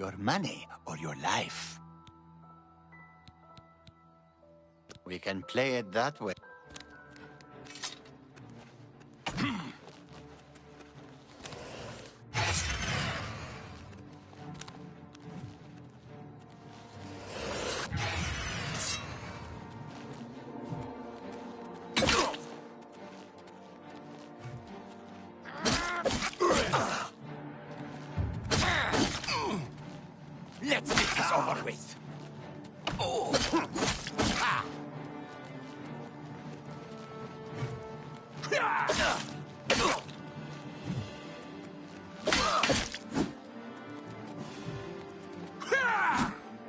Your money or your life? We can play it that way. Let's get this over with.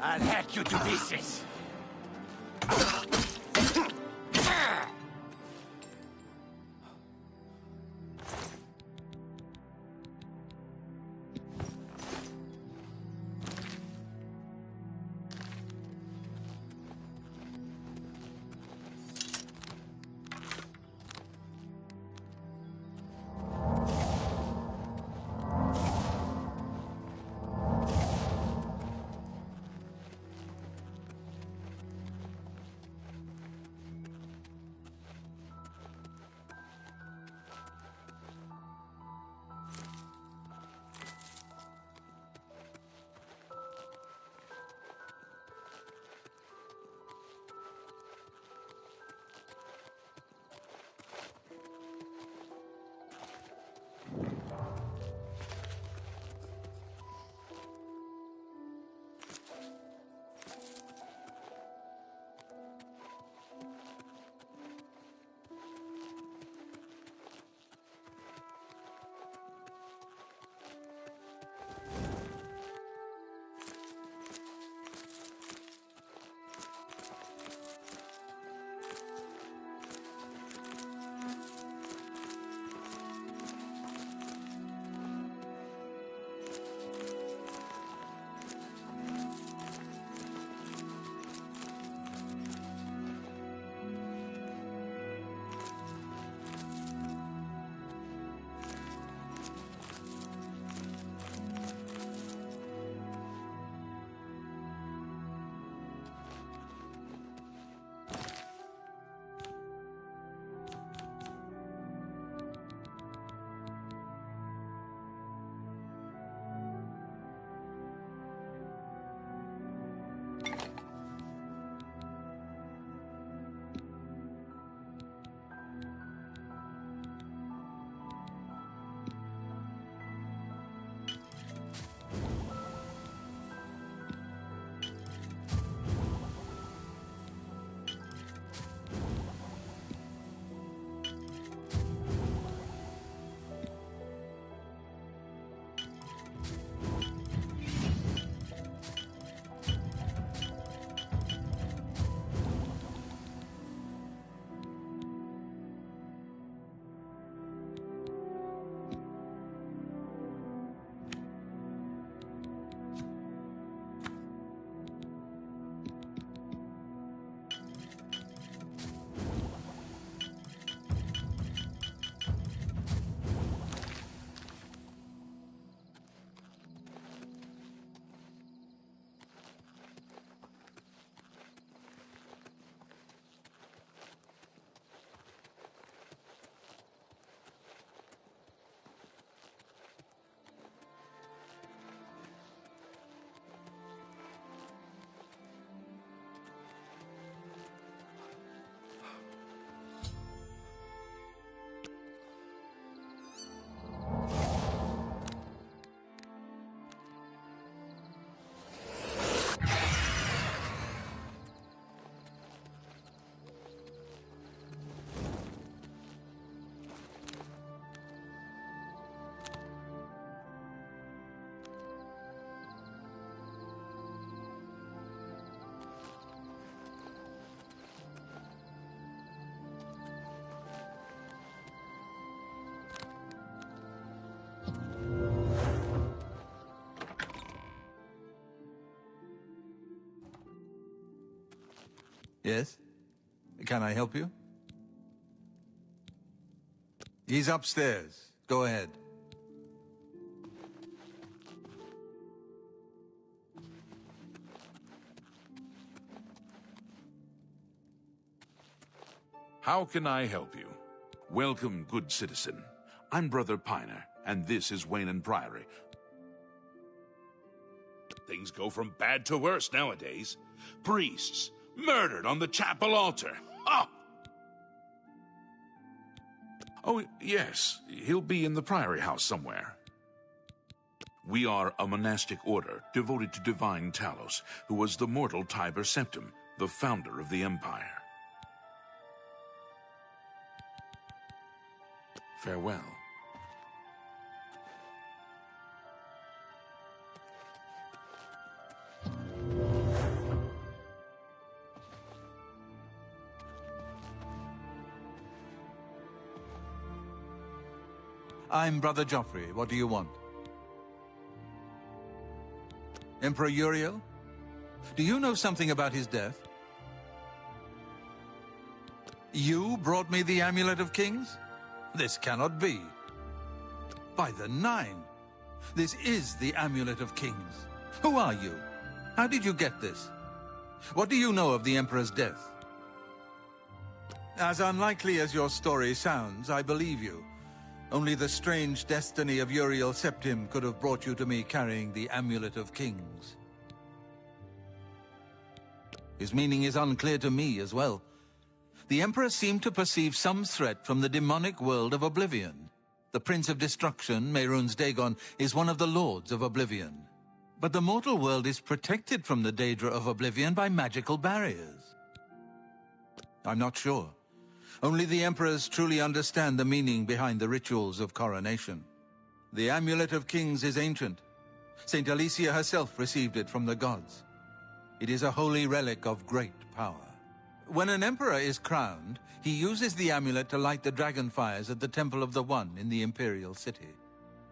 I'll hack you to pieces. Yes? Can I help you? He's upstairs. Go ahead. How can I help you? Welcome, good citizen. I'm Brother Piner, and this is Wayne Priory. Things go from bad to worse nowadays. Priests murdered on the chapel altar. Oh! Oh, yes. He'll be in the Priory House somewhere. We are a monastic order devoted to divine Talos, who was the mortal Tiber Septim, the founder of the Empire. Farewell. I'm Brother Joffrey. What do you want? Emperor Uriel? Do you know something about his death? You brought me the Amulet of Kings? This cannot be. By the Nine! This is the Amulet of Kings. Who are you? How did you get this? What do you know of the Emperor's death? As unlikely as your story sounds, I believe you. Only the strange destiny of Uriel Septim could have brought you to me carrying the Amulet of Kings. His meaning is unclear to me as well. The Emperor seemed to perceive some threat from the demonic world of Oblivion. The Prince of Destruction, Mehrunes Dagon, is one of the Lords of Oblivion. But the mortal world is protected from the Daedra of Oblivion by magical barriers. I'm not sure. Only the Emperors truly understand the meaning behind the rituals of coronation. The Amulet of Kings is ancient. Saint Alicia herself received it from the gods. It is a holy relic of great power. When an emperor is crowned, he uses the amulet to light the dragon fires at the Temple of the One in the Imperial City.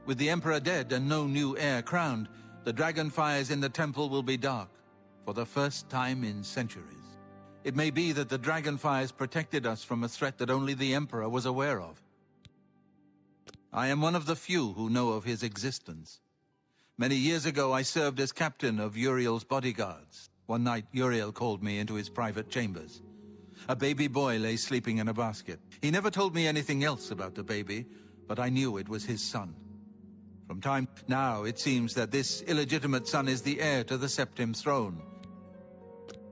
With the emperor dead and no new heir crowned, the dragon fires in the temple will be dark, for the first time in centuries. It may be that the dragon fires protected us from a threat that only the Emperor was aware of. I am one of the few who know of his existence. Many years ago, I served as captain of Uriel's bodyguards. One night, Uriel called me into his private chambers. A baby boy lay sleeping in a basket. He never told me anything else about the baby, but I knew it was his son. From time now, it seems that this illegitimate son is the heir to the Septim throne.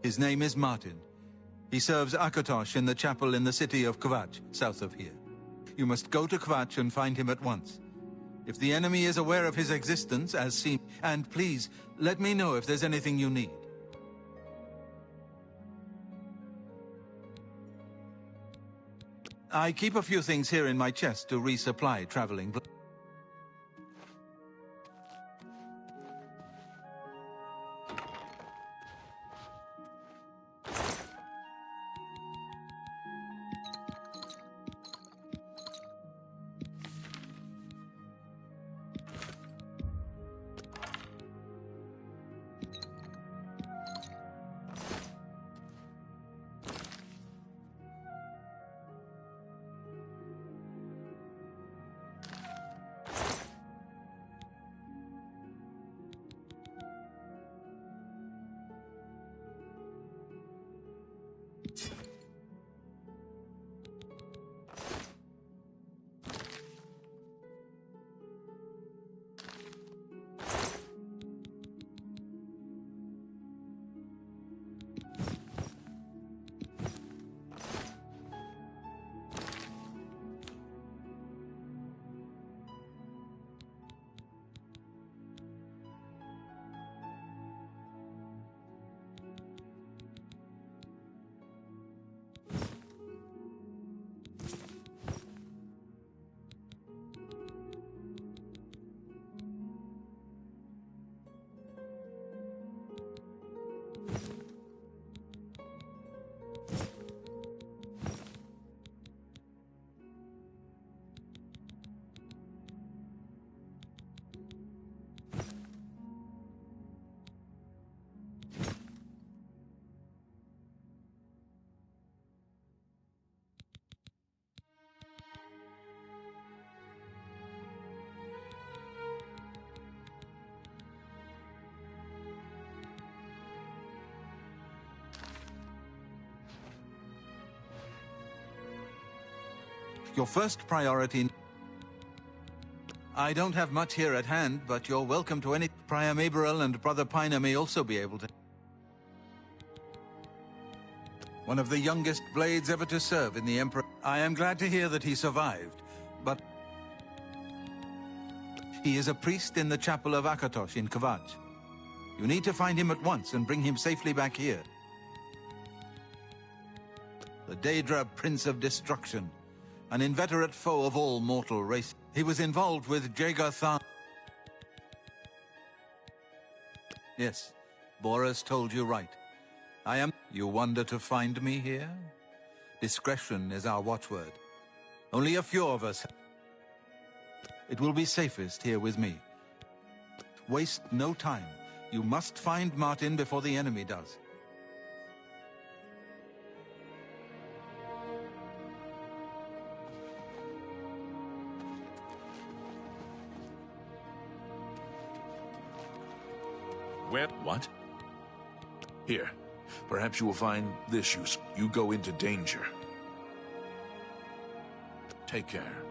His name is Martin. He serves Akatosh in the chapel in the city of Kvatch, south of here. You must go to Kvatch and find him at once. If the enemy is aware of his existence, as seen, and please, let me know if there's anything you need. I keep a few things here in my chest to resupply traveling. Your first priority... I don't have much here at hand, but you're welcome to any... Prior Maberel and Brother Piner may also be able to... One of the youngest blades ever to serve in the Emperor... I am glad to hear that he survived, but... He is a priest in the chapel of Akatosh in Kvatch. You need to find him at once and bring him safely back here. The Daedra Prince of Destruction, an inveterate foe of all mortal race. He was involved with Jaeger Tharn. Yes, Boris told you right. I am... You wonder to find me here? Discretion is our watchword. Only a few of us... It will be safest here with me. Waste no time. You must find Martin before the enemy does. Where? What? Here. Perhaps you will find this use. You go into danger. Take care.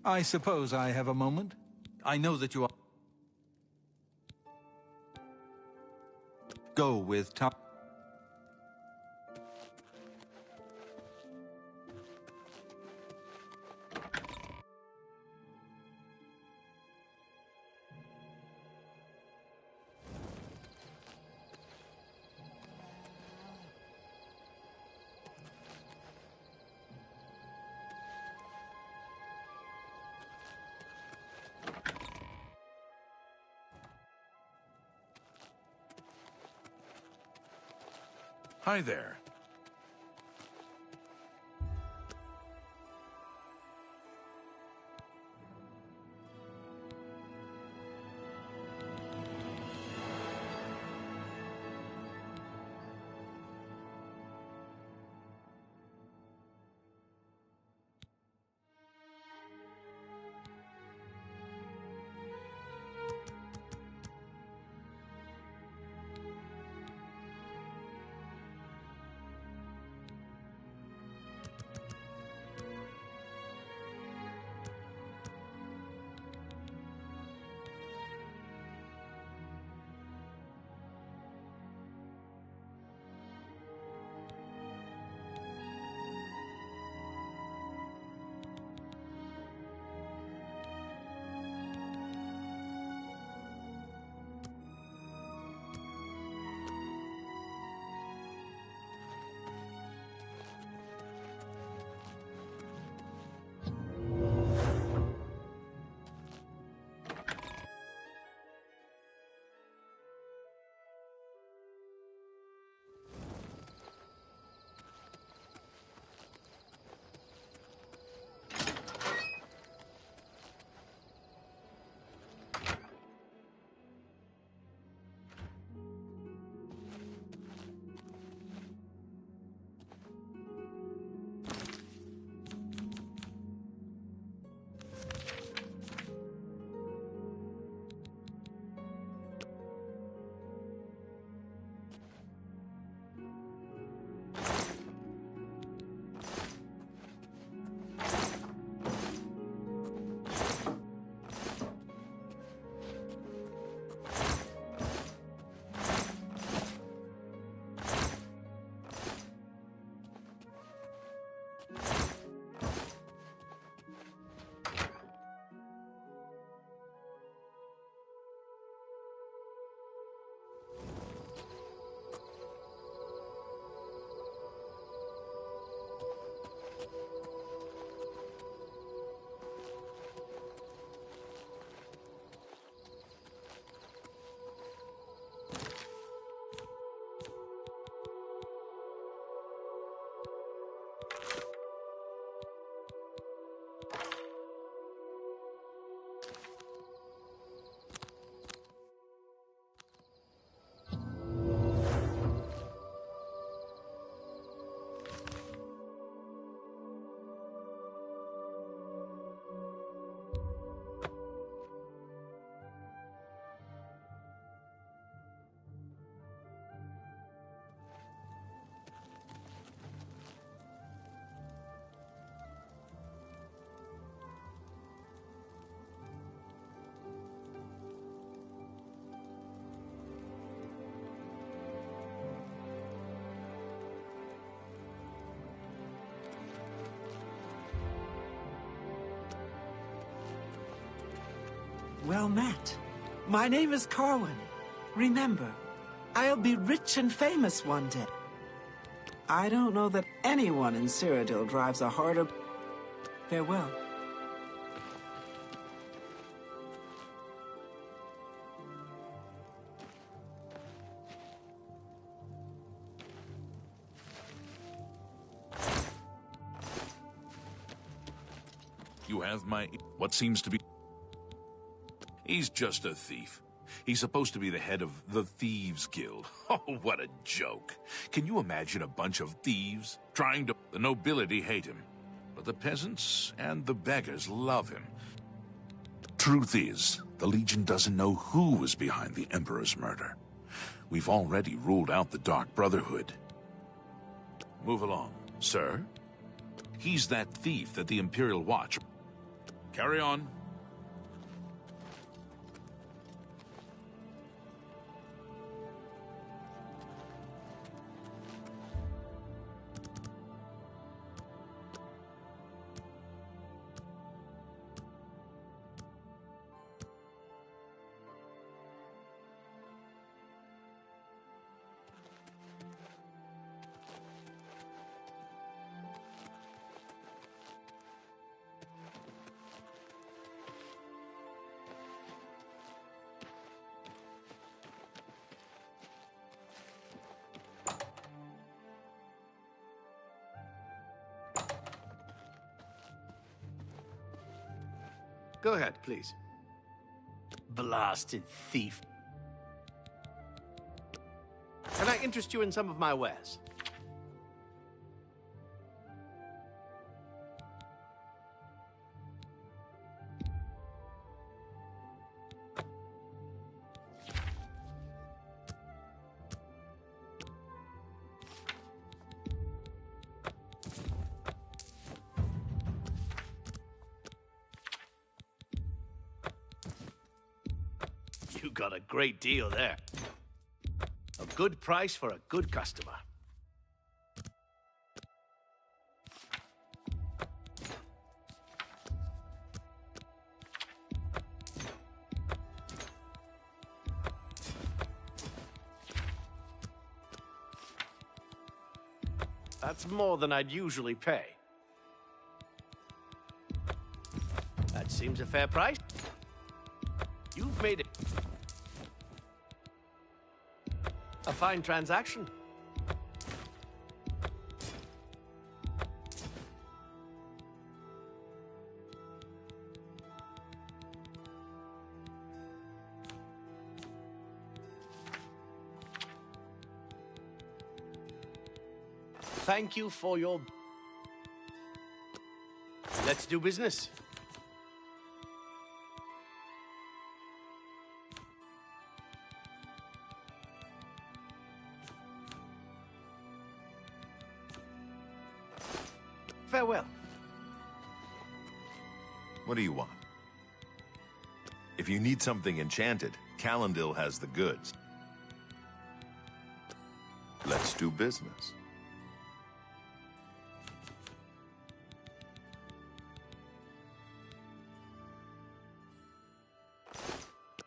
I suppose I have a moment. I know that you are... Go with Tom. Hi there. Well met. My name is Carwin. Remember, I'll be rich and famous one day. I don't know that anyone in Cyrodiil drives a harder... Farewell. You have my... what seems to be... He's just a thief. He's supposed to be the head of the Thieves Guild. Oh, what a joke. Can you imagine a bunch of thieves trying to... The nobility hate him, but the peasants and the beggars love him. Truth is, the Legion doesn't know who was behind the Emperor's murder. We've already ruled out the Dark Brotherhood. Move along, sir. He's that thief that the Imperial Watch... Carry on. Go ahead, please. Blasted thief. Can I interest you in some of my wares? You got a great deal there. A good price for a good customer. That's more than I'd usually pay. That seems a fair price. You've made it a fine transaction. Thank you for your... Let's do business. Farewell. What do you want? If you need something enchanted, Calendil has the goods. Let's do business.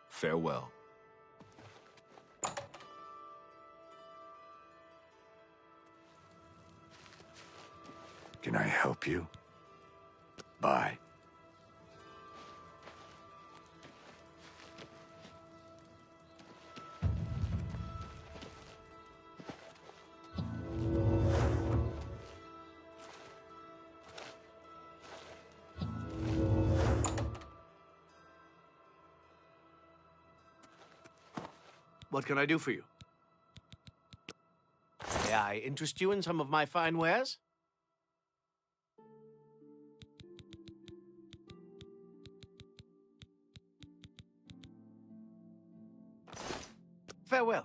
Farewell. Can I help you? Bye. What can I do for you? May I interest you in some of my fine wares? Farewell.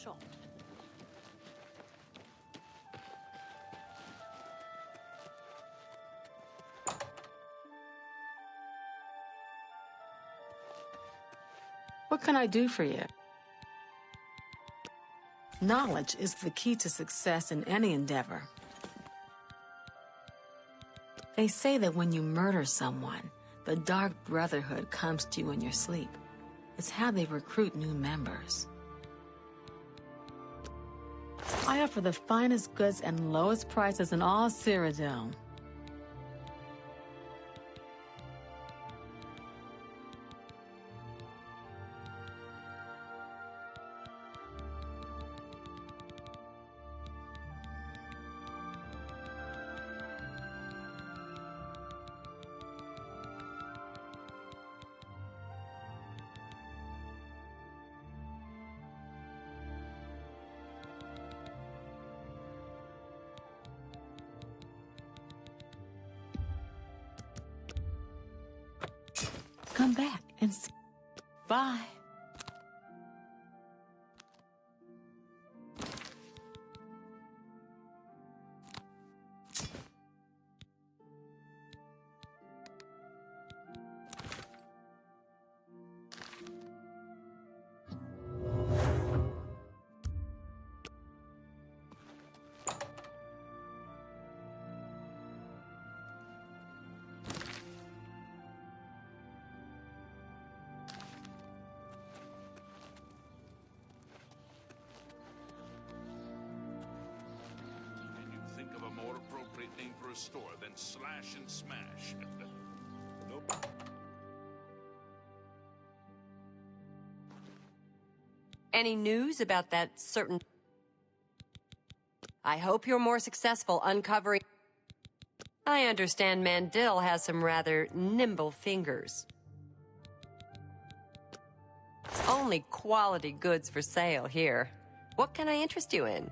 shop. What can I do for you? Knowledge is the key to success in any endeavor. They say that when you murder someone, the Dark Brotherhood comes to you in your sleep. It's how they recruit new members. I offer the finest goods and lowest prices in all Cyrodiil. Come back and see. Bye. Can you think of a more appropriate name for a store than Slash and Smash? Nope. Any news about that certain... I hope you're more successful uncovering... I understand Mandil has some rather nimble fingers. Only quality goods for sale here. What can I interest you in?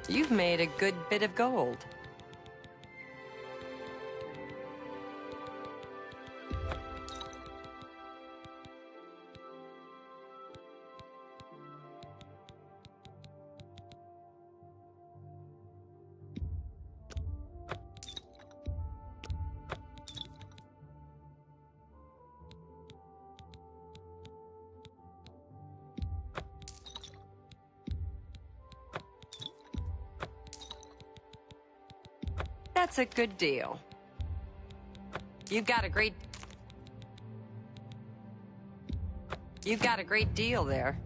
You've made a good bit of gold. That's a good deal. You've got a great deal there.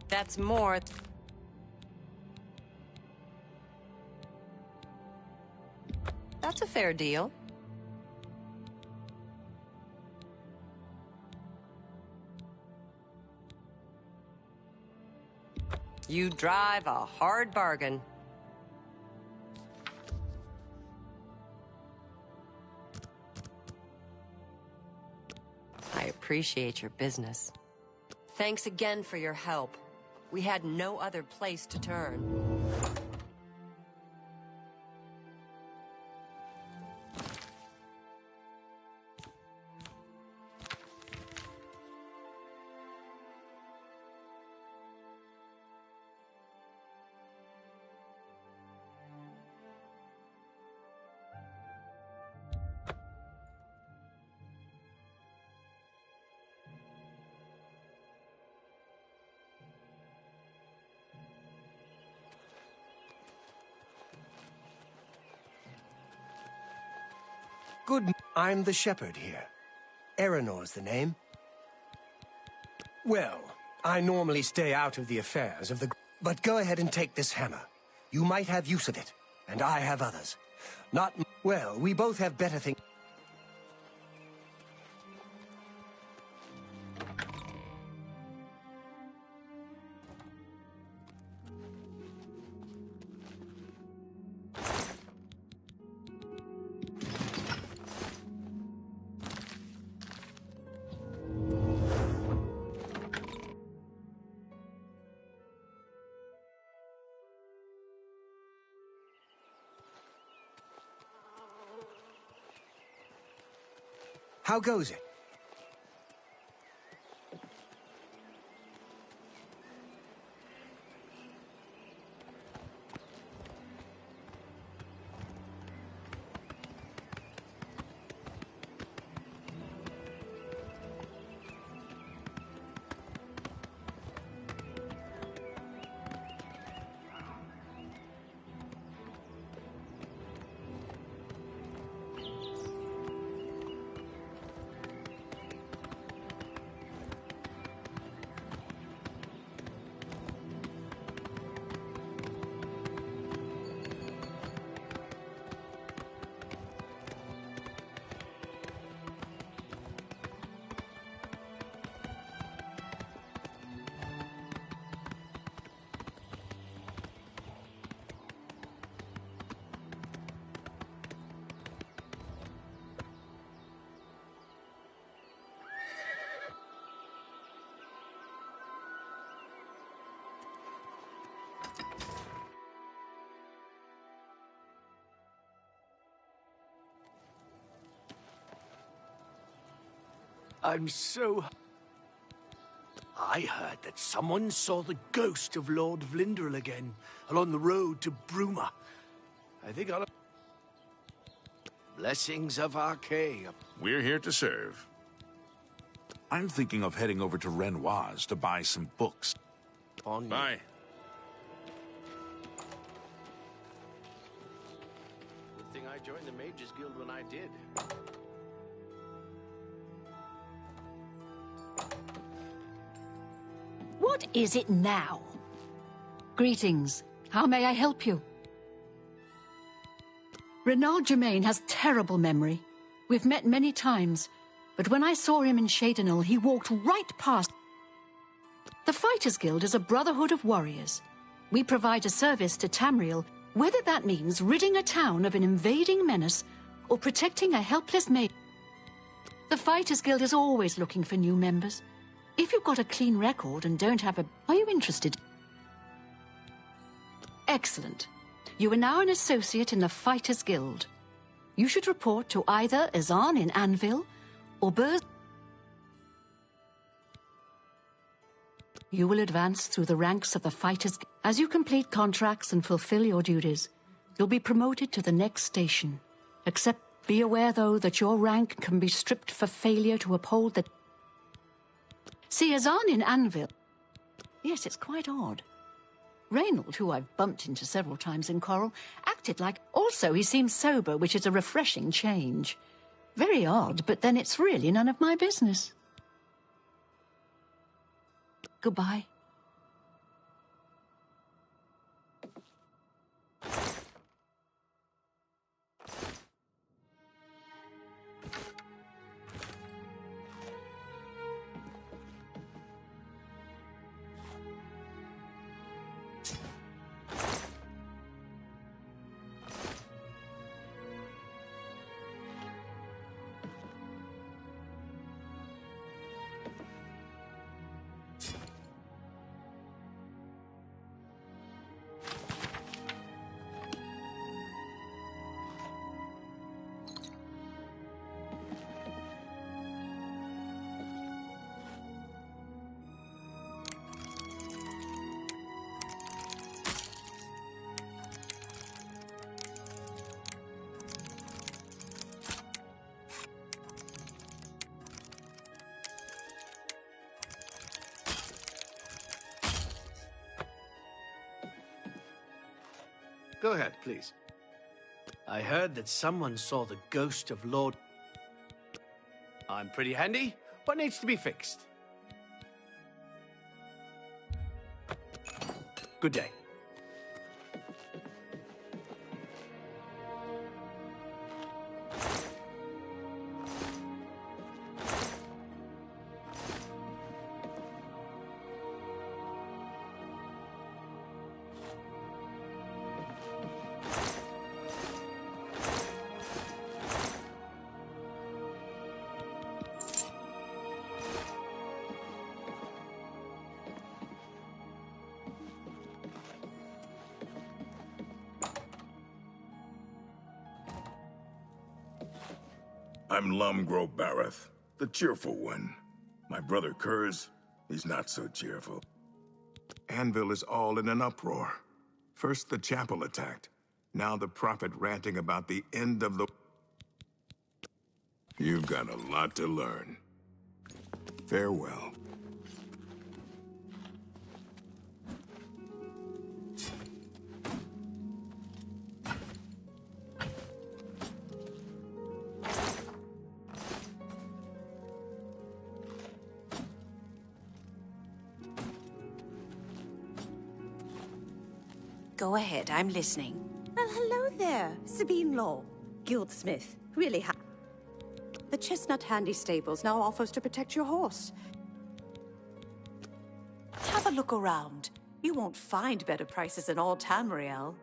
That's more. That's a fair deal. You drive a hard bargain. I appreciate your business. Thanks again for your help. We had no other place to turn. Good. I'm the shepherd here. Eranor's the name. Well, I normally stay out of the affairs of the... But go ahead and take this hammer. You might have use of it, and I have others. Not... Well, we both have better things... How goes it? I'm so... I heard that someone saw the ghost of Lord Vlindrel again, along the road to Bruma. I think I'll... Blessings of Archaea. We're here to serve. I'm thinking of heading over to Renoir's to buy some books. On Bye. Good thing I joined the Mages Guild when I did. What is it now? Greetings. How may I help you? Renald Germain has terrible memory. We've met many times, but when I saw him in Shadenil, he walked right past. The Fighters Guild is a brotherhood of warriors. We provide a service to Tamriel, whether that means ridding a town of an invading menace or protecting a helpless maid. The Fighters Guild is always looking for new members. If you've got a clean record and don't have a... Are you interested? Excellent. You are now an associate in the Fighters Guild. You should report to either Azan in Anvil or Burz. You will advance through the ranks of the Fighters Guild. As you complete contracts and fulfill your duties, you'll be promoted to the next station. Except be aware, though, that your rank can be stripped for failure to uphold the... See, Azan in Anvil. Yes, it's quite odd. Reynold, who I've bumped into several times in Coral, acted like... Also, he seems sober, which is a refreshing change. Very odd, but then it's really none of my business. Goodbye. Go ahead, please. I heard that someone saw the ghost of Lord... I'm pretty handy. What needs to be fixed? Good day. I'm Lumgrove Bareth, the cheerful one. My brother Kurz, he's not so cheerful. Anvil is all in an uproar. First the chapel attacked. Now the prophet ranting about the end of the... You've got a lot to learn. Farewell. Go ahead, I'm listening. Well, hello there, Sabine Law, guildsmith. Really The Chestnut Handy Stables now offers to protect your horse. Have a look around. You won't find better prices in all Tamriel.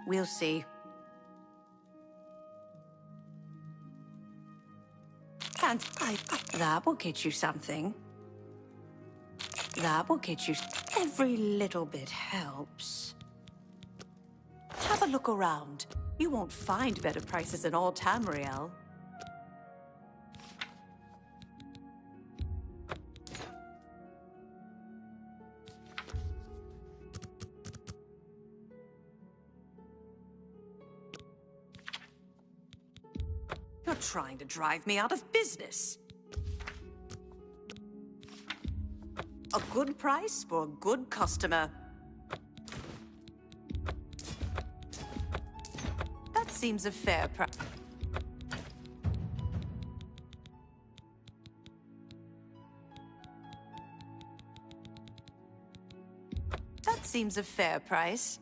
We'll see. And that will get you something. That will get you... Every little bit helps. Have a look around. You won't find better prices in all Tamriel. You're trying to drive me out of business. A good price for a good customer. That seems a fair price. That seems a fair price.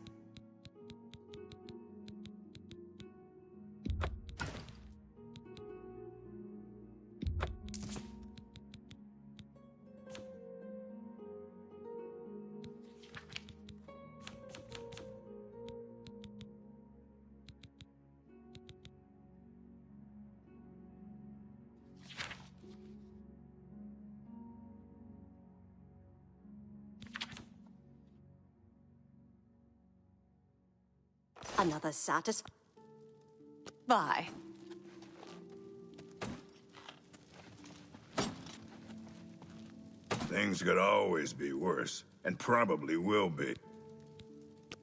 Another Bye. Things could always be worse, and probably will be.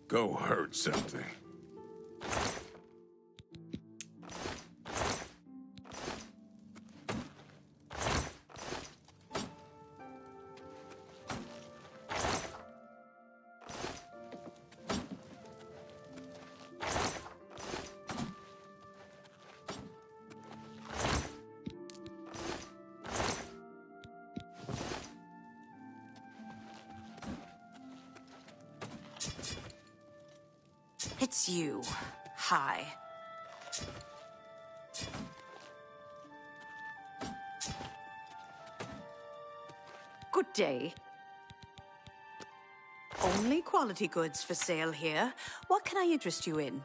Go hurt something. It's you. Hi. Good day. Only quality goods for sale here. What can I interest you in?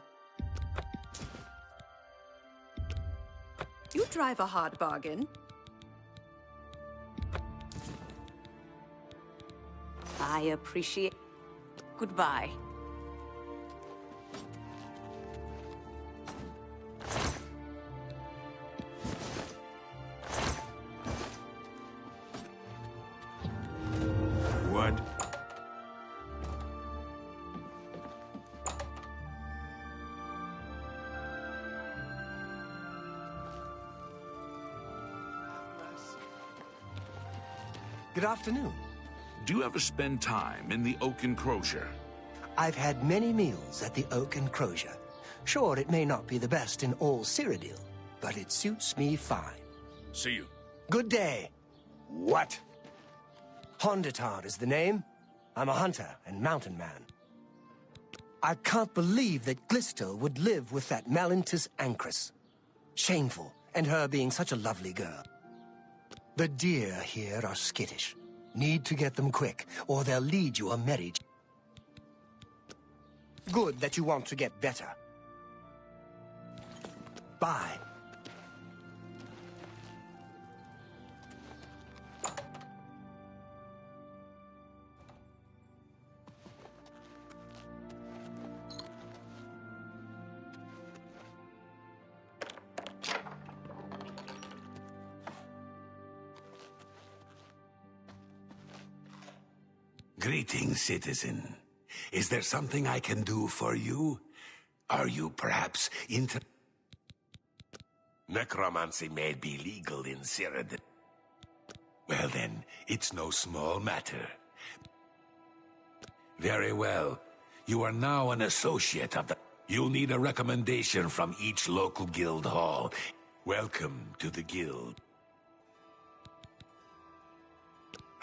You drive a hard bargain. I appreciate... Goodbye. What? Good afternoon. Do you ever spend time in the Oak Enclosure? I've had many meals at the Oak Enclosure. Sure, it may not be the best in all Cyrodiil, but it suits me fine. See you. Good day. What? Honditar is the name. I'm a hunter and mountain man. I can't believe that Glistel would live with that Malintis Ancrus. Shameful, and her being such a lovely girl. The deer here are skittish. Need to get them quick, or they'll lead you a marriage. Good that you want to get better. Bye. Greetings, citizen. Is there something I can do for you? Are you perhaps into... Necromancy may be legal in Cyrodiil. Well then, it's no small matter. Very well. You are now an associate of the... You'll need a recommendation from each local guild hall. Welcome to the guild.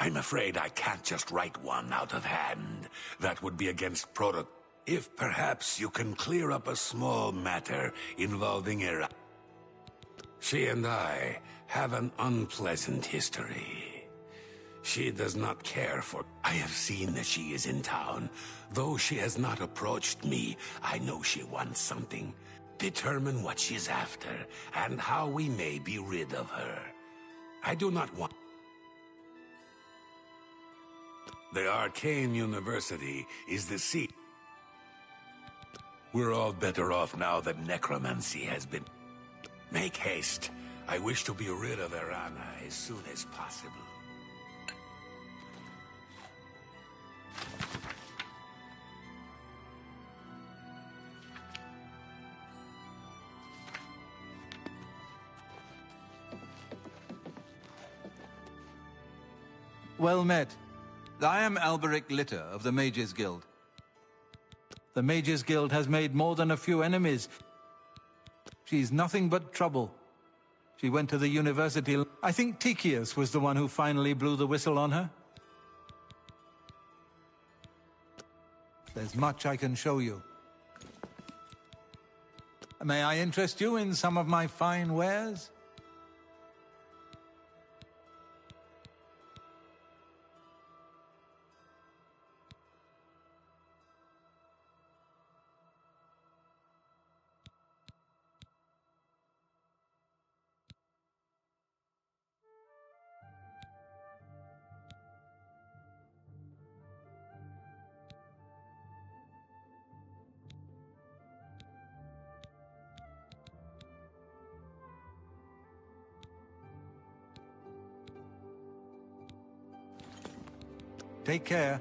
I'm afraid I can't just write one out of hand. That would be against protocol. If perhaps you can clear up a small matter involving Era. She and I have an unpleasant history. She does not care for... I have seen that she is in town. Though she has not approached me, I know she wants something. Determine what she's after, and how we may be rid of her. I do not want... The Arcane University is the seat. We're all better off now that necromancy has been... Make haste. I wish to be rid of Erana as soon as possible. Well met. I am Alberic Litter of the Mages Guild. The Mages Guild has made more than a few enemies. She's nothing but trouble. She went to the university. I think Tychius was the one who finally blew the whistle on her. There's much I can show you. May I interest you in some of my fine wares? Take care.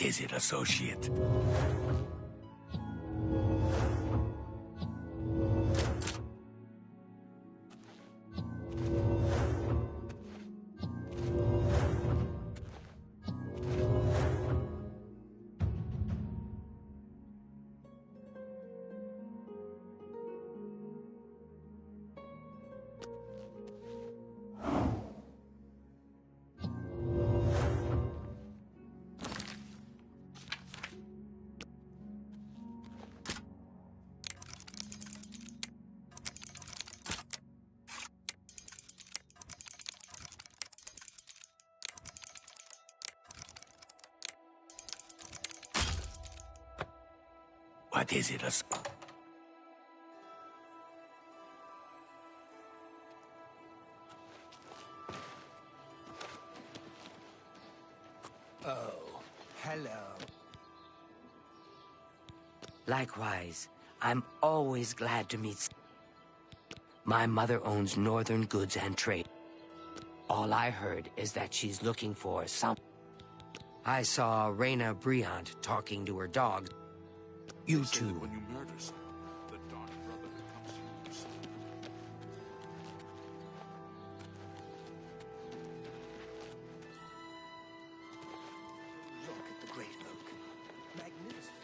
What is it, associate? What is it, Oh, hello. Likewise, I'm always glad to meet... My mother owns Northern Goods and Trade. All I heard is that she's looking for some... I saw Reyna Briant talking to her dog. You two. When you murder someone, the Dark Brotherhood comes to you. Look at the Great Oak. Magnificent.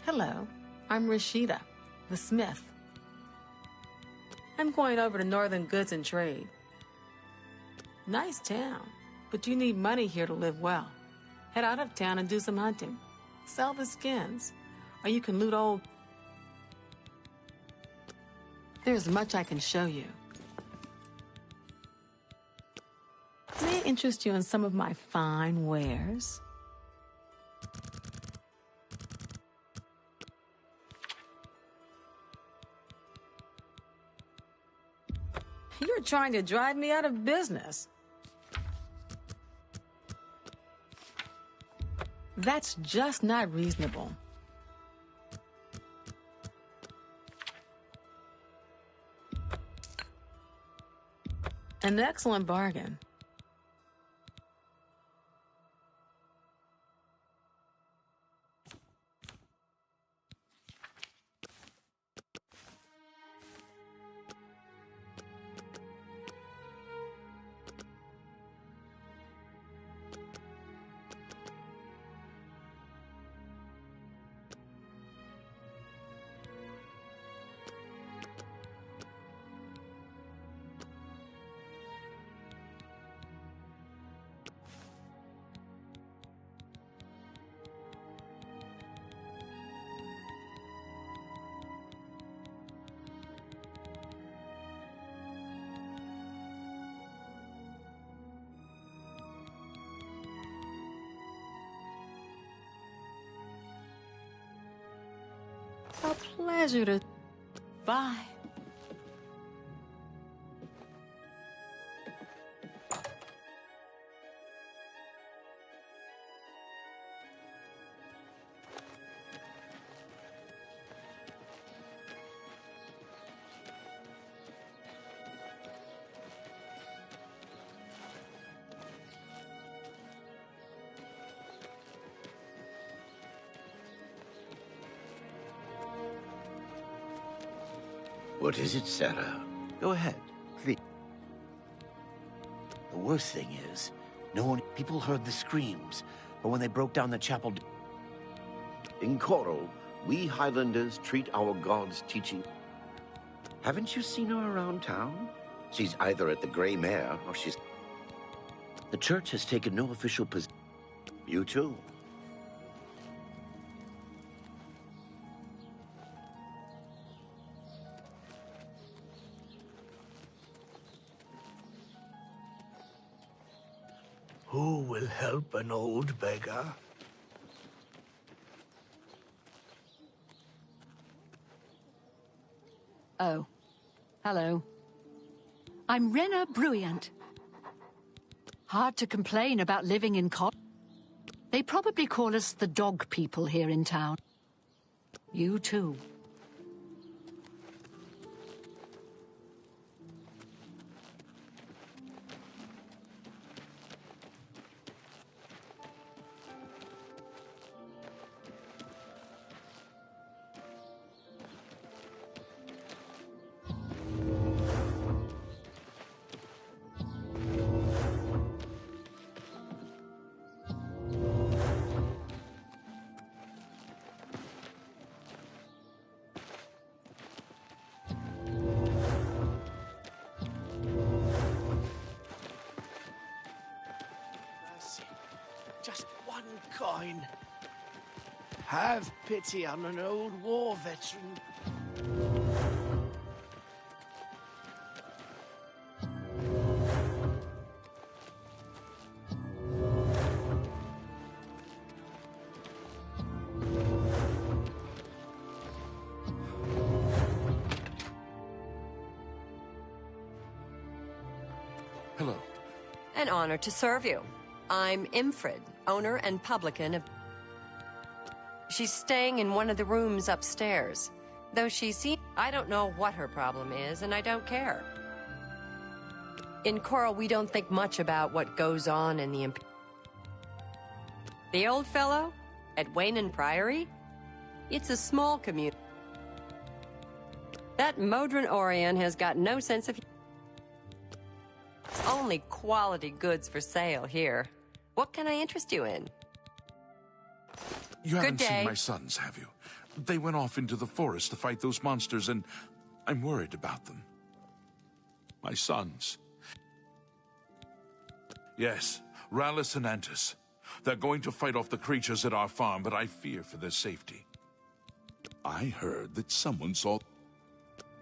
Hello, I'm Rashida, the smith. I'm going over to Northern Goods and Trade. Nice town, but you need money here to live well. Head out of town and do some hunting. Sell the skins, or you can loot old... There's much I can show you. May I interest you in some of my fine wares? You're trying to drive me out of business. That's just not reasonable. An excellent bargain. A pleasure to... Bye. What is it, Sarah? Go ahead, please. The worst thing is, people heard the screams, but when they broke down the chapel... In Coral, we Highlanders treat our gods' teaching. Haven't you seen her around town? She's either at the Grey Mare or she's... The church has taken no official position. You too. Who will help an old beggar? Oh. Hello. I'm Reyna Briant. Hard to complain about living in Cot. They probably call us the dog people here in town. You too. coin. Have pity on an old war veteran. Hello. An honor to serve you. I'm Imfrid, owner and publican of... She's staying in one of the rooms upstairs. Though I don't know what her problem is, and I don't care. In Coral, we don't think much about what goes on in the... The old fellow? At Wayne Priory? It's a small community. That Modron Orion has got no sense of... Only quality goods for sale here. What can I interest you in? You haven't seen my sons, have you? They went off into the forest to fight those monsters, and I'm worried about them. My sons. Yes, Rallus and Antis. They're going to fight off the creatures at our farm, but I fear for their safety. I heard that someone saw...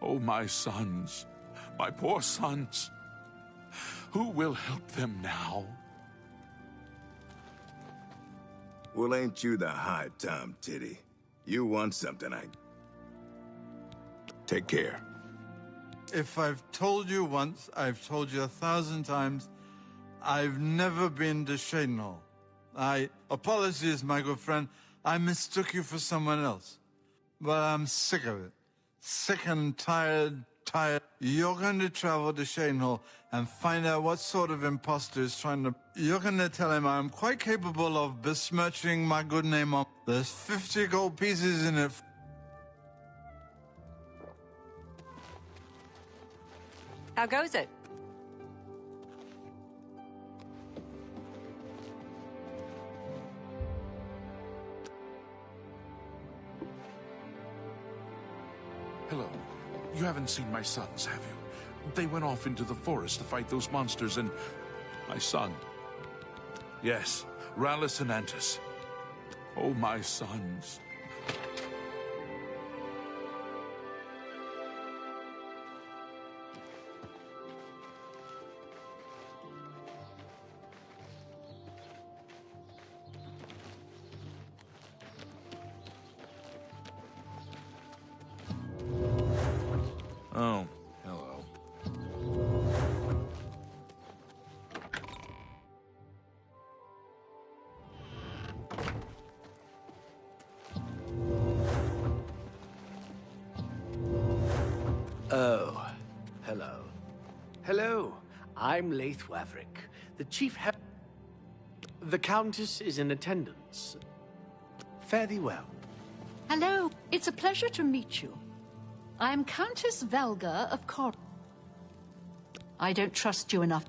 Oh, my sons. My poor sons. Who will help them now? Well, ain't you the high Tom Titty? You want something, Take care. If I've told you once, I've told you 1,000 times, I've never been to Shadenhall. Apologies, my good friend, I mistook you for someone else. But I'm sick of it. Sick and tired. You're going to travel to Shadenhall and find out what sort of imposter is trying to... You're going to tell him I'm quite capable of besmirching my good name on... There's 50 gold pieces in it. How goes it? Hello. You haven't seen my sons, have you? They went off into the forest to fight those monsters, and... My son. Yes, Rallus and Antis. Oh, my sons. Oh, hello. Oh, hello. Hello, I'm Leith Waverick, the chief The Countess is in attendance. Fare thee well. Hello, it's a pleasure to meet you. I'm Countess Velga of Cor... I don't trust you enough.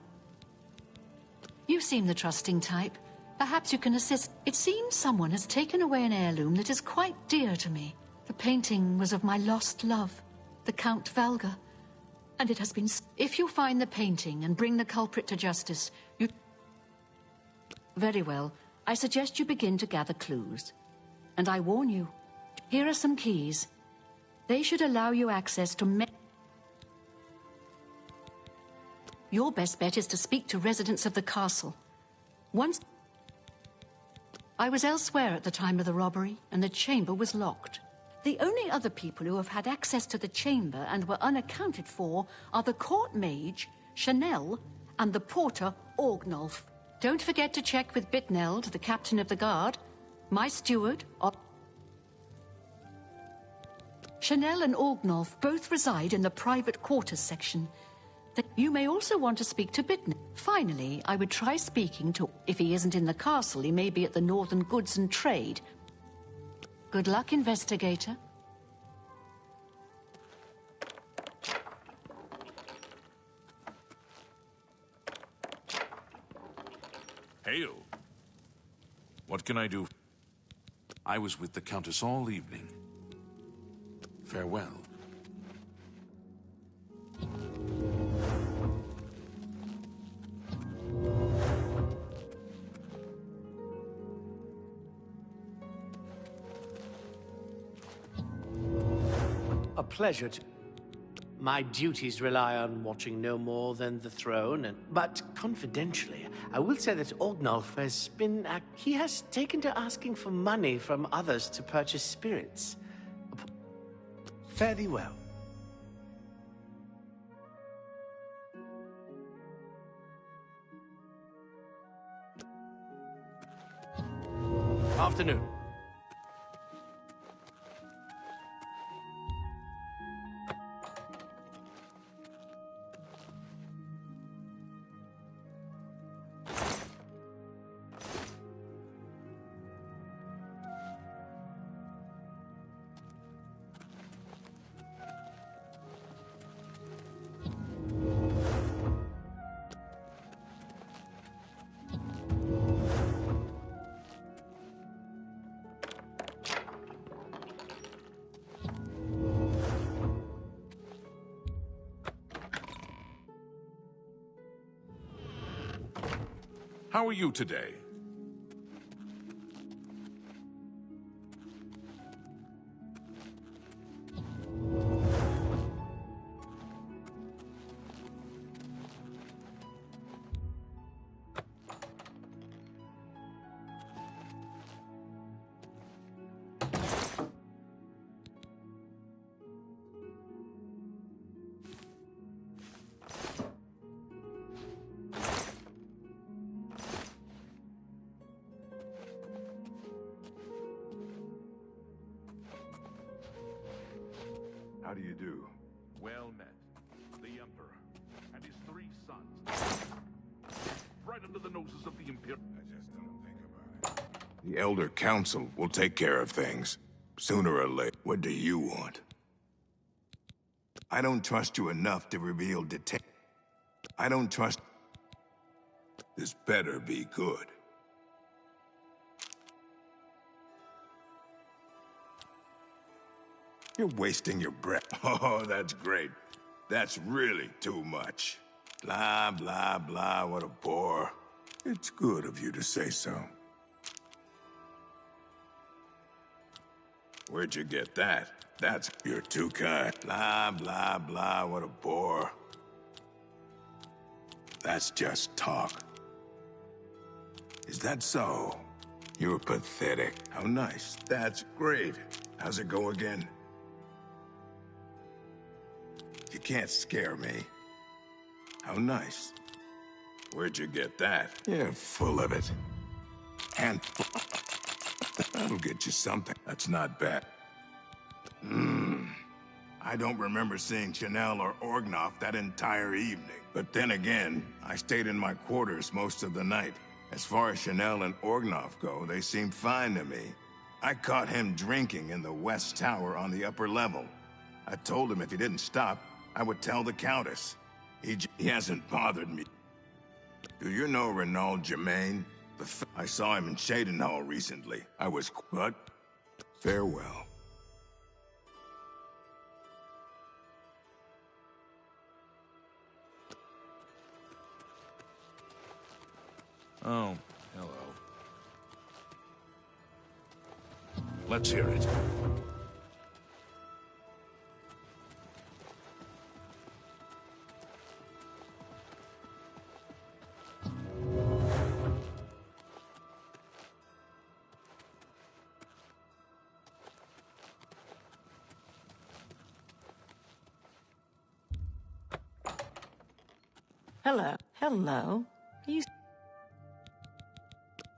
You seem the trusting type. Perhaps you can assist. It seems someone has taken away an heirloom that is quite dear to me. The painting was of my lost love, the Count Velga. And it has been... If you find the painting and bring the culprit to justice, you... Very well. I suggest you begin to gather clues. And I warn you, here are some keys. They should allow you access to Your best bet is to speak to residents of the castle. Once... I was elsewhere at the time of the robbery, and the chamber was locked. The only other people who have had access to the chamber and were unaccounted for are the court mage, Chanel, and the porter, Orgnolf. Don't forget to check with Bitneld, the captain of the guard, my steward, Chanel and Orgnolf both reside in the private quarters section. You may also want to speak to Bitneld. Finally, I would try speaking to... If he isn't in the castle, he may be at the Northern Goods and Trade. Good luck, investigator. Hail. What can I do? I was with the Countess all evening. Farewell. pleasure to... My duties rely on watching no more than the throne, but confidentially, I will say that Orgnolf has been... he has taken to asking for money from others to purchase spirits. Fare thee well. Afternoon. How are you today? How do you do? Well met. The Emperor and his 3 sons. Right under the noses of the Imperial. I just don't think about it. The Elder Council will take care of things. Sooner or later. What do you want? I don't trust you enough to reveal details. I don't trust... This better be good. You're wasting your breath. Oh, that's great. That's really too much. Blah, blah, blah, what a bore. It's good of you to say so. Where'd you get that? You're too kind. Blah, blah, blah, what a bore. That's just talk. Is that so? You're pathetic. How nice. That's great. How's it go again? You can't scare me. How nice. Where'd you get that? You're full of it. And that'll get you something. That's not bad. I don't remember seeing Chanel or Orgnolf that entire evening. But then again, I stayed in my quarters most of the night. As far as Chanel and Orgnolf go, they seemed fine to me. I caught him drinking in the West Tower on the upper level. I told him if he didn't stop, I would tell the Countess. He hasn't bothered me. Do you know Renaud Germain? I saw him in Cheydinhal recently. I was... But... Farewell. Oh, hello. Let's hear it. Hello. Hello.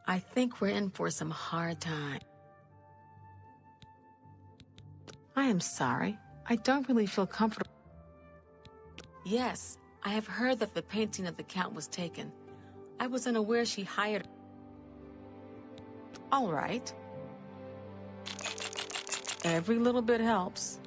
I think we're in for some hard time. I am sorry. I don't really feel comfortable. Yes, I have heard that the painting of the Count was taken. I was unaware she hired... All right. Every little bit helps.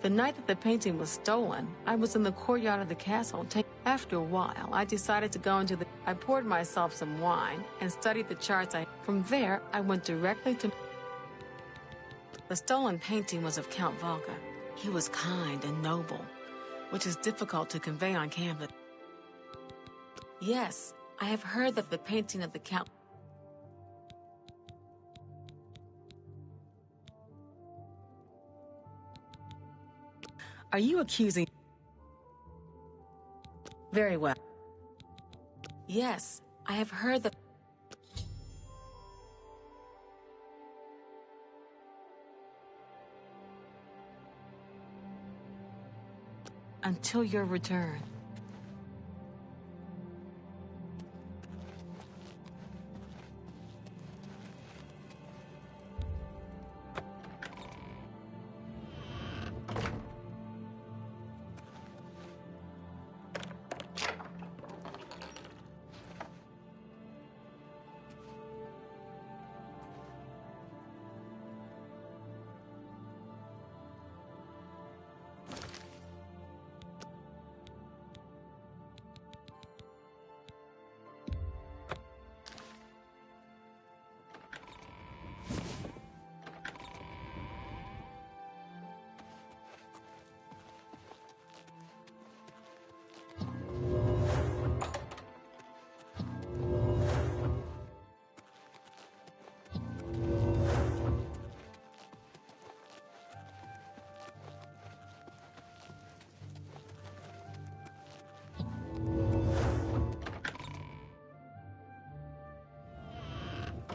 The night that the painting was stolen, I was in the courtyard of the castle. After a while, I decided to go into the... I poured myself some wine and studied the charts. From there, I went directly to... The stolen painting was of Count Volga. He was kind and noble, which is difficult to convey on canvas. Yes, I have heard that the painting of the Count... Are you accusing... Very well. Yes, I have heard that... Until your return.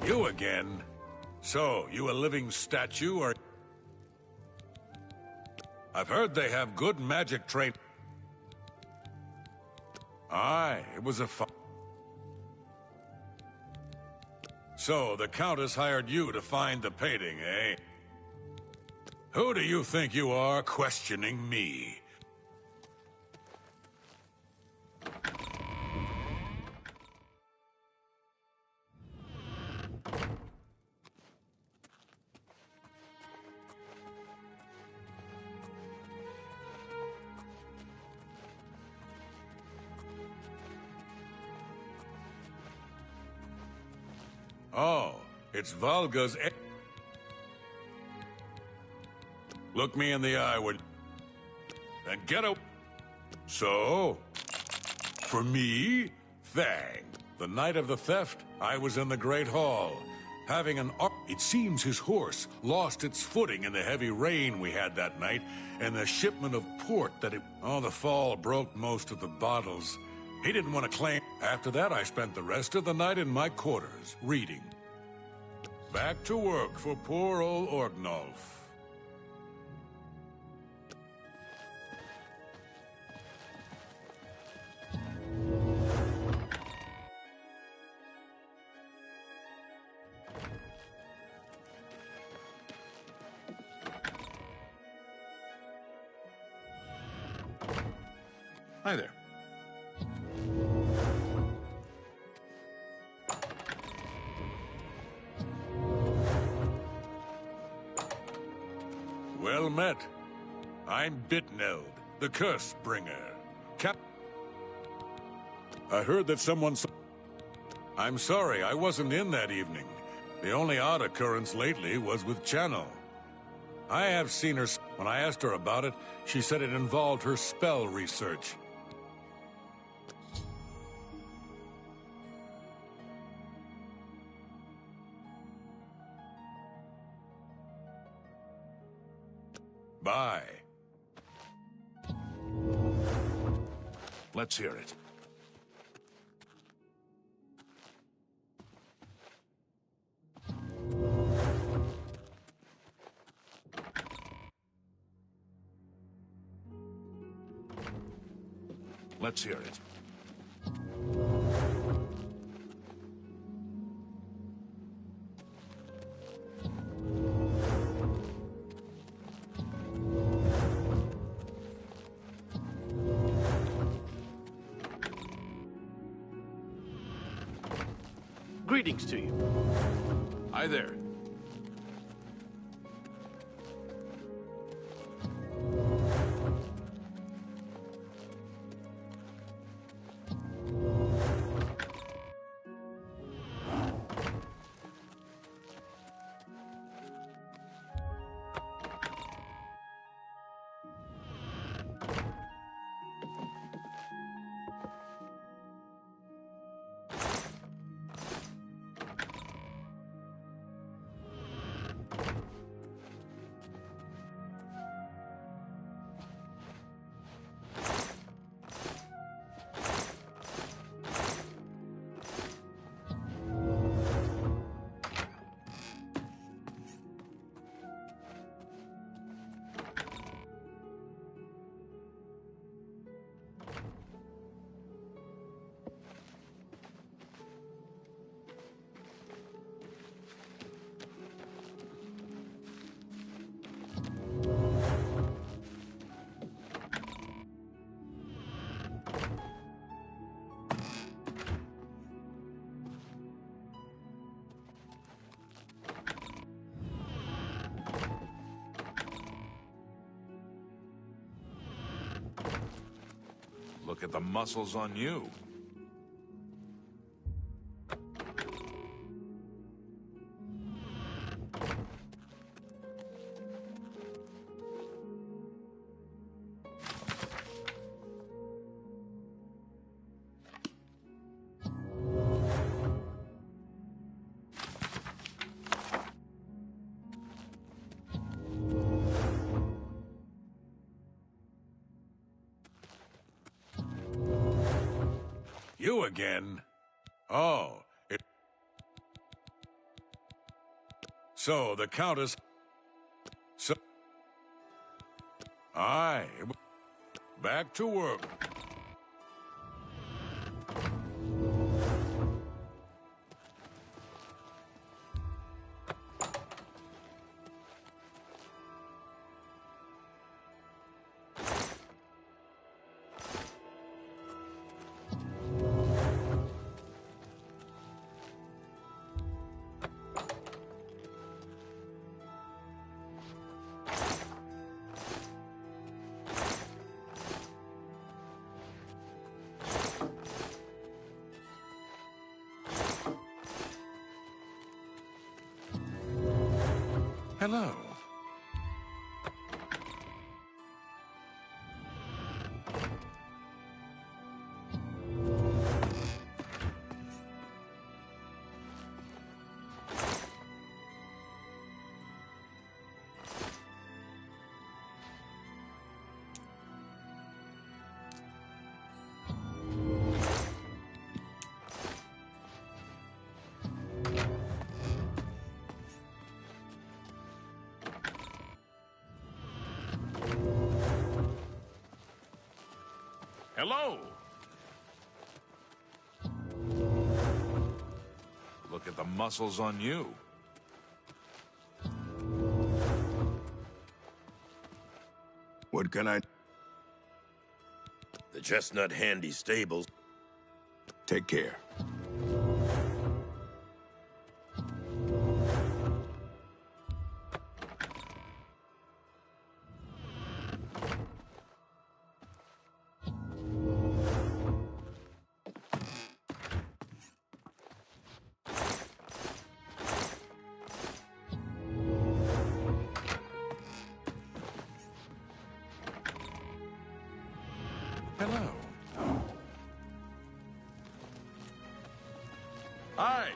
You again? So, you a living statue, or... I've heard they have good magic train... Aye, it was a fun... So, the Countess hired you to find the painting, eh? Who do you think you are, questioning me? Oh, it's Valga's... Look me in the eye, would... And get a... So? For me? Thang. The night of the theft, I was in the Great Hall, having an... It seems his horse lost its footing in the heavy rain we had that night, and the shipment of port that it... Oh, the fall broke most of the bottles. He didn't want to claim... After that, I spent the rest of the night in my quarters, reading. Back to work for poor old Orgnolf. Hi there. Well met. I'm Bitneld, the Curse Bringer. I heard that someone... I'm sorry, I wasn't in that evening. The only odd occurrence lately was with Channel. I have seen her... When I asked her about it, she said it involved her spell research. Bye. Let's hear it. Let's hear it. Greetings to you. Hi there. Look at the muscles on you. You again? Oh, So, the Countess... So... Aye. Back to work. Hello. Hello. Look at the muscles on you. What can I... The Chestnut Handy Stables. Take care. Hello. Hi.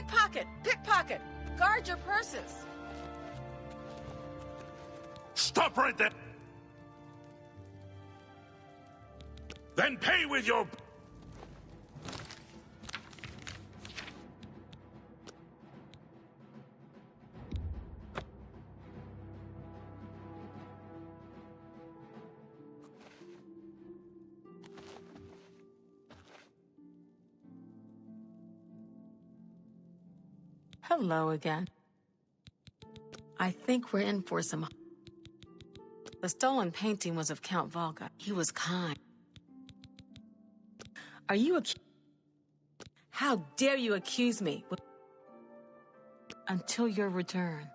Pickpocket! Pickpocket! Guard your purses! Stop right there! Then pay with your... Hello again. I think we're in for some... The stolen painting was of Count Volga. He was kind. Are you How dare you accuse me? Until your return.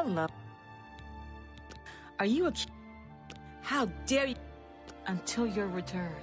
Hello. Are you How dare you? Until your return.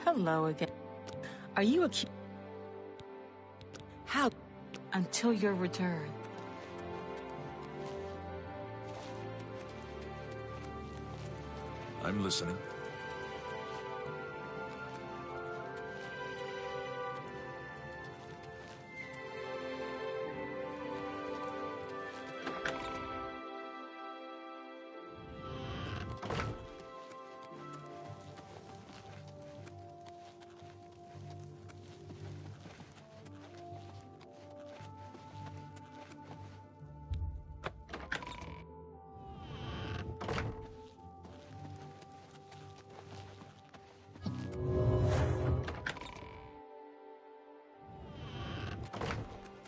Hello again. Are you How? Until your return. I'm listening.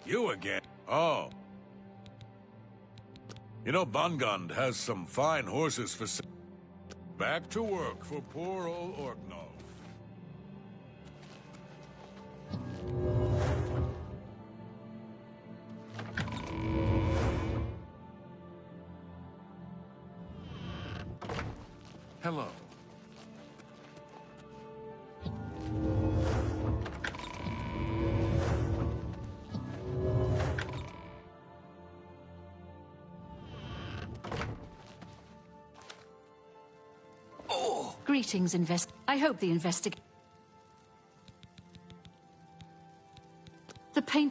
You again? Oh. You know, Bangand has some fine horses for sale. Back to work for poor old Orknall. Hello. Greetings, I hope the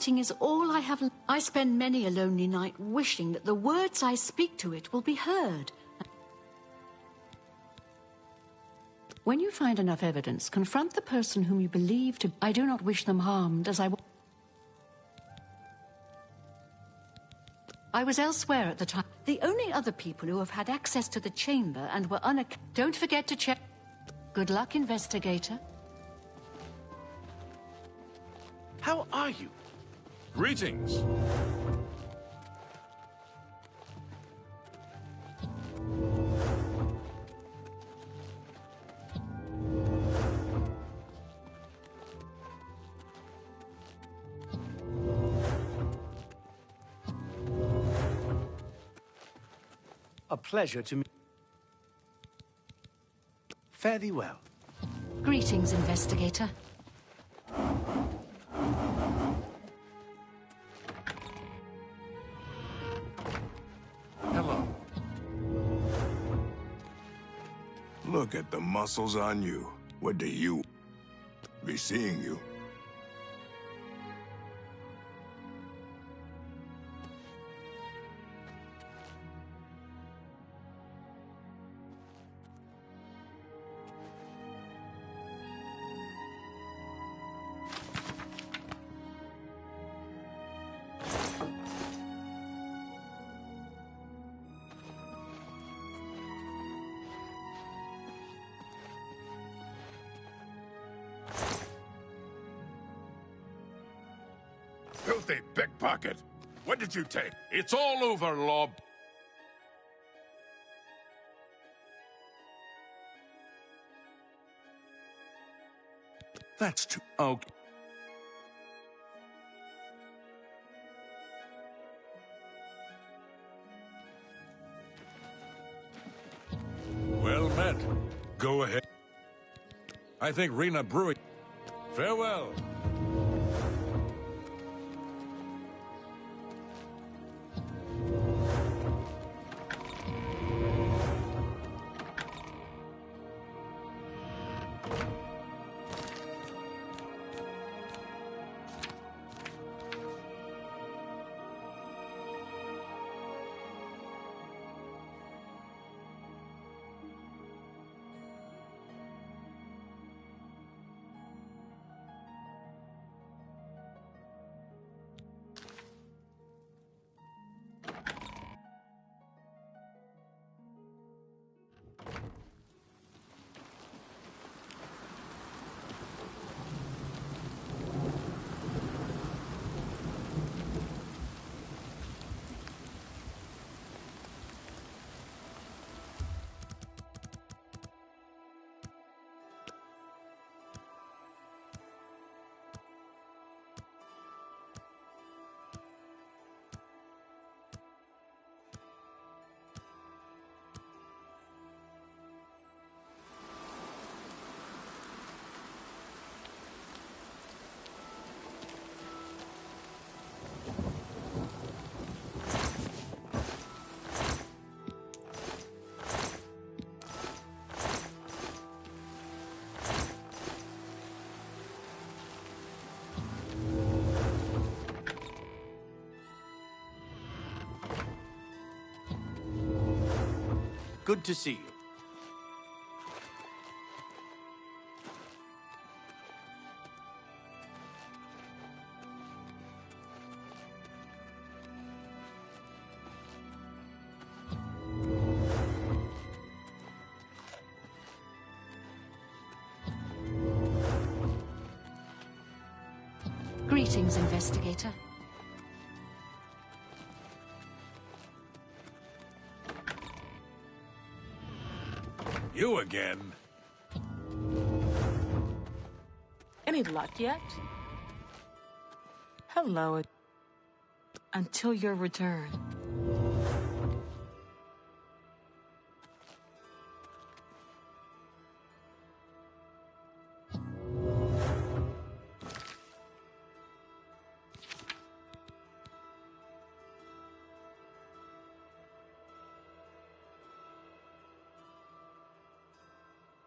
waiting is all I have. I spend many a lonely night wishing that the words I speak to it will be heard. When you find enough evidence, confront the person whom you believe to... I do not wish them harmed, as I was elsewhere at the time. The only other people who have had access to the chamber and were Don't forget to check... Good luck, investigator. How are you? Greetings. A pleasure to meet. Fare thee well. Greetings, investigator. Hello. Look at the muscles on you. What do you... be seeing you? Filthy pickpocket! What did you take? It's all over, Lob. That's too... Okay. Well met. Go ahead. I think Rena Brewing... Farewell. Good to see you. Greetings, investigator. You again? Any luck yet? Hello. Until your return.